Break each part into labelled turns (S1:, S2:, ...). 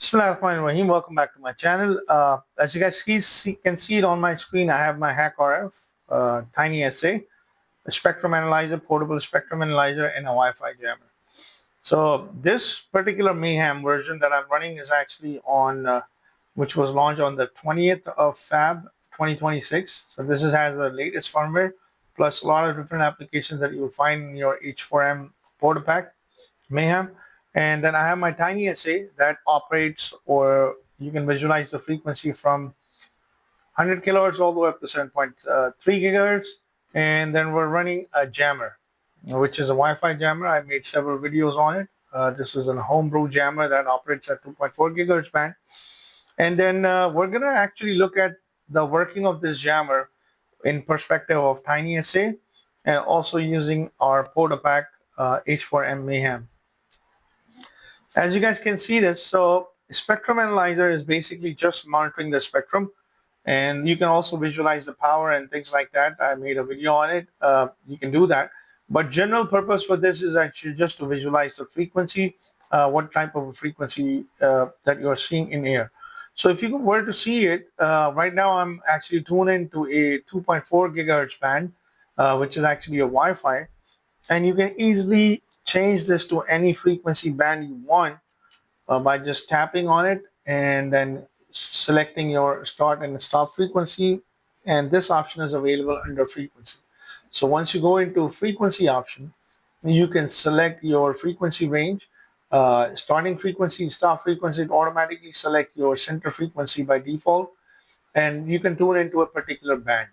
S1: Bismillahirrahmanirrahim. Welcome back to my channel. As you guys can see it on my screen, I have my HackRF TinySA, a spectrum analyzer, portable spectrum analyzer, and a Wi-Fi jammer. So this particular Mayhem version that I'm running is actually on, which was launched on the 20th of Feb 2026. So this has the latest firmware plus a lot of different applications that you'll find in your H4M Portapack Mayhem. And then I have my TinySA that operates, or you can visualize the frequency from 100 kilohertz all the way up to 7.3 gigahertz. And then we're running a jammer, which is a Wi-Fi jammer. I made several videos on it. This is a homebrew jammer that operates at 2.4 gigahertz band. And then we're going to actually look at the working of this jammer in perspective of TinySA and also using our Portapack H4M Mayhem. As you guys can see this, so spectrum analyzer is basically just monitoring the spectrum, and you can also visualize the power and things like that. I made a video on it. You can do that, but general purpose for this is actually just to visualize the frequency, what type of frequency that you're seeing in air. So if you were to see it, right now I'm actually tuned into a 2.4 gigahertz band, which is actually a Wi-Fi, and you can easily change this to any frequency band you want by just tapping on it and then selecting your start and stop frequency, and this option is available under frequency. So once you go into frequency option, you can select your frequency range, starting frequency, stop frequency. It automatically select your center frequency by default, and you can tune into a particular band.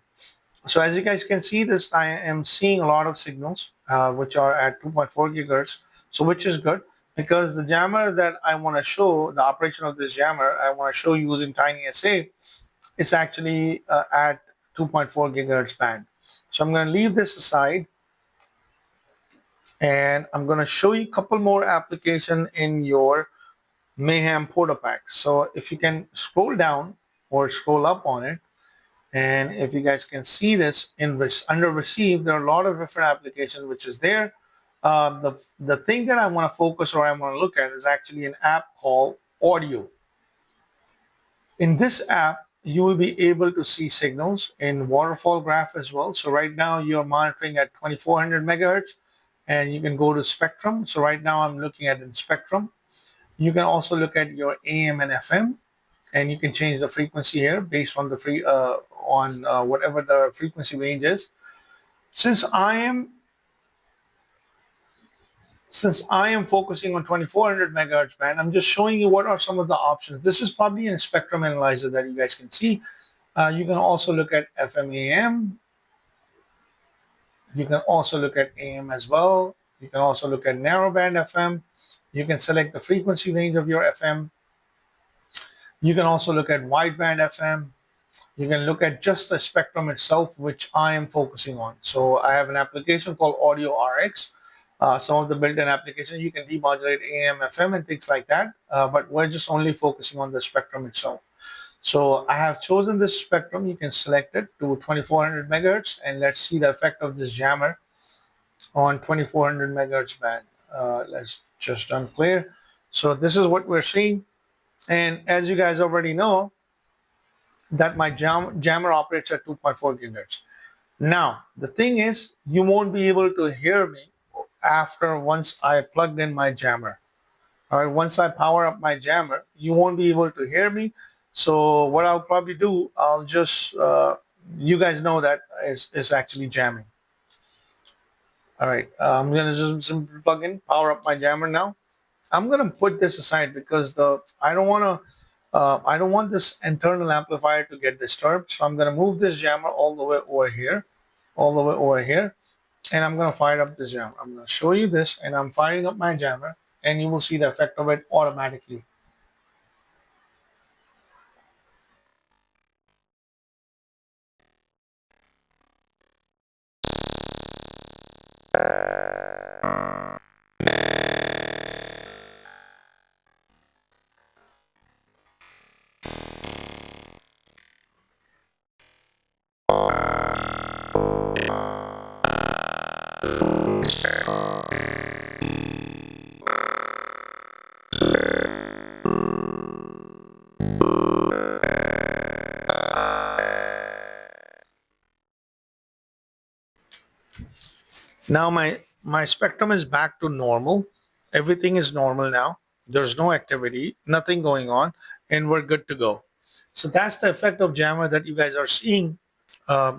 S1: So as you guys can see this, I am seeing a lot of signals which are at 2.4 gigahertz, so which is good, because the jammer that I want to show, the operation of this jammer, I want to show you using TinySA, it's actually at 2.4 gigahertz band. So I'm going to leave this aside, and I'm going to show you a couple more applications in your Mayhem Portapack. So if you can scroll down or scroll up on it, and if you guys can see this under receive, there are a lot of different applications which is there. The thing that I want to focus or I want to look at is actually an app called Audio. In this app, you will be able to see signals in waterfall graph as well. So right now you're monitoring at 2400 megahertz, and you can go to spectrum. So right now I'm looking at in spectrum. You can also look at your AM and FM, and you can change the frequency here based on the whatever the frequency range is. Since I am focusing on 2400 megahertz band, I'm just showing you what are some of the options. This is probably a spectrum analyzer that you guys can see. You can also look at FM AM. You can also look at AM as well. You can also look at narrowband FM. You can select the frequency range of your FM. You can also look at wideband FM. You can look at just the spectrum itself, which I am focusing on. So I have an application called Audio RX. Some of the built-in applications, you can demodulate AM, FM, and things like that. But we're just only focusing on the spectrum itself. So I have chosen this spectrum. You can select it to 2400 megahertz, and let's see the effect of this jammer on 2400 megahertz band. Let's just unclear. So this is what we're seeing. And as you guys already know, that my jammer operates at 2.4 gigahertz. Now, the thing is, you won't be able to hear me once I plugged in my jammer. All right, once I power up my jammer, you won't be able to hear me. So what I'll probably do, I'll just, you guys know that it's actually jamming. All right, I'm going to just simply plug in, power up my jammer now. I'm going to put this aside because I don't want this internal amplifier to get disturbed. So I'm going to move this jammer all the way over here, and I'm going to fire up this jammer. I'm going to show you this, and I'm firing up my jammer, and you will see the effect of it automatically. Now my spectrum is back to normal. Everything is normal now. There's no activity, nothing going on, and we're good to go. So that's the effect of jammer that you guys are seeing.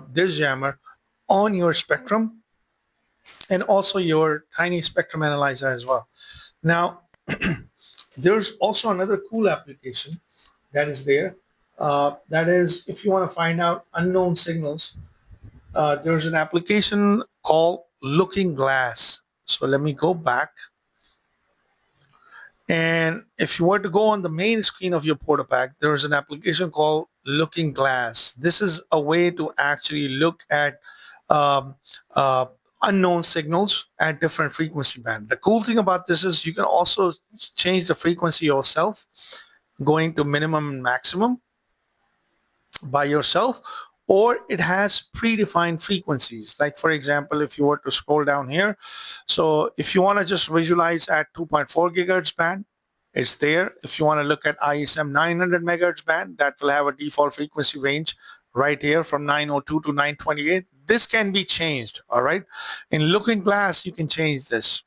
S1: This jammer on your spectrum and also your tiny spectrum analyzer as well. Now, there's also another cool application that is there. That is, if you want to find out unknown signals, there's an application called Looking Glass. So let me go back. And if you were to go on the main screen of your Portapack, there is an application called Looking Glass. This is a way to actually look at um, uh, unknown signals at different frequency band. The cool thing about this is you can also change the frequency yourself, going to minimum and maximum by yourself, or it has predefined frequencies. Like for example, if you were to scroll down here, so if you want to just visualize at 2.4 gigahertz band, it's there. If you want to look at ISM 900 megahertz band, that will have a default frequency range right here from 902 to 928. This can be changed. All right, in Looking Glass you can change this,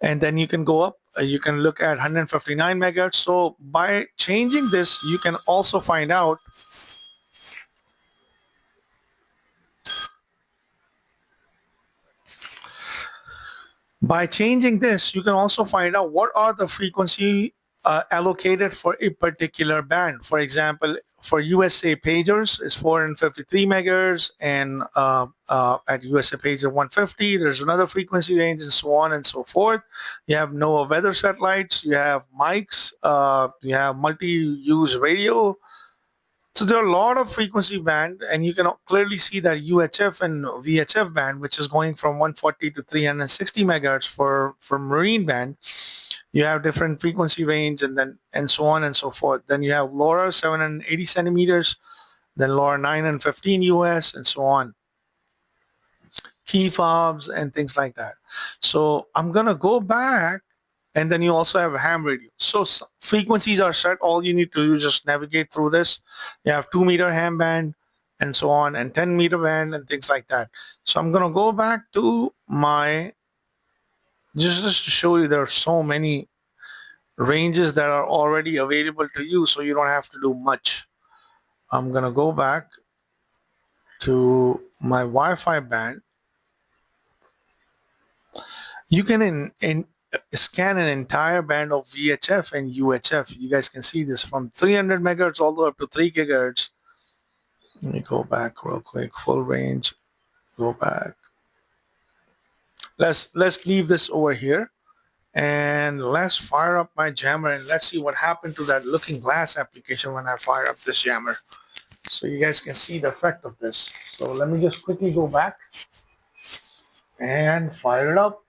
S1: and then you can go up, you can look at 159 megahertz. So by changing this, you can also find out by changing this, you can also find out what are the frequency allocated for a particular band. For example, for USA pagers, it's 453 megahertz, and at USA pager 150, there's another frequency range, and so on and so forth. You have NOAA weather satellites, you have mics, you have multi-use radio. So there are a lot of frequency band, and you can clearly see that UHF and VHF band, which is going from 140 to 360 megahertz for marine band. You have different frequency range, and so on and so forth. Then you have LoRa 780 centimeters, then LoRa 9 and 15 US, and so on. Key fobs and things like that. So I'm gonna go back, and then you also have a ham radio. So frequencies are set. All you need to do is just navigate through this. You have 2-meter ham band and so on, and 10-meter band and things like that. So I'm gonna go back to my, just to show you there are so many ranges that are already available to you, so you don't have to do much. I'm gonna go back to my Wi-Fi band. You can scan an entire band of VHF and UHF. You guys can see this from 300 megahertz all the way up to 3 gigahertz. Let me go back real quick. Full range. Go back. Let's leave this over here, and let's fire up my jammer, and let's see what happened to that Looking Glass application when I fire up this jammer, so you guys can see the effect of this. So let me just quickly go back and fire it up.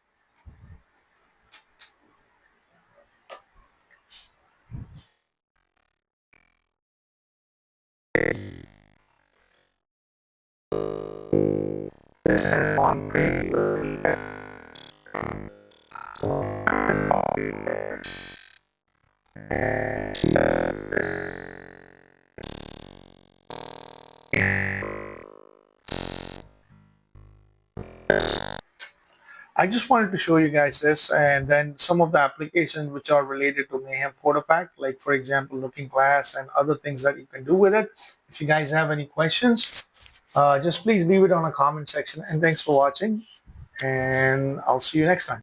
S1: I just wanted to show you guys this, and then some of the applications which are related to Mayhem Portapack, like for example, Looking Glass and other things that you can do with it. If you guys have any questions, just please leave it on a comment section, and thanks for watching, and I'll see you next time.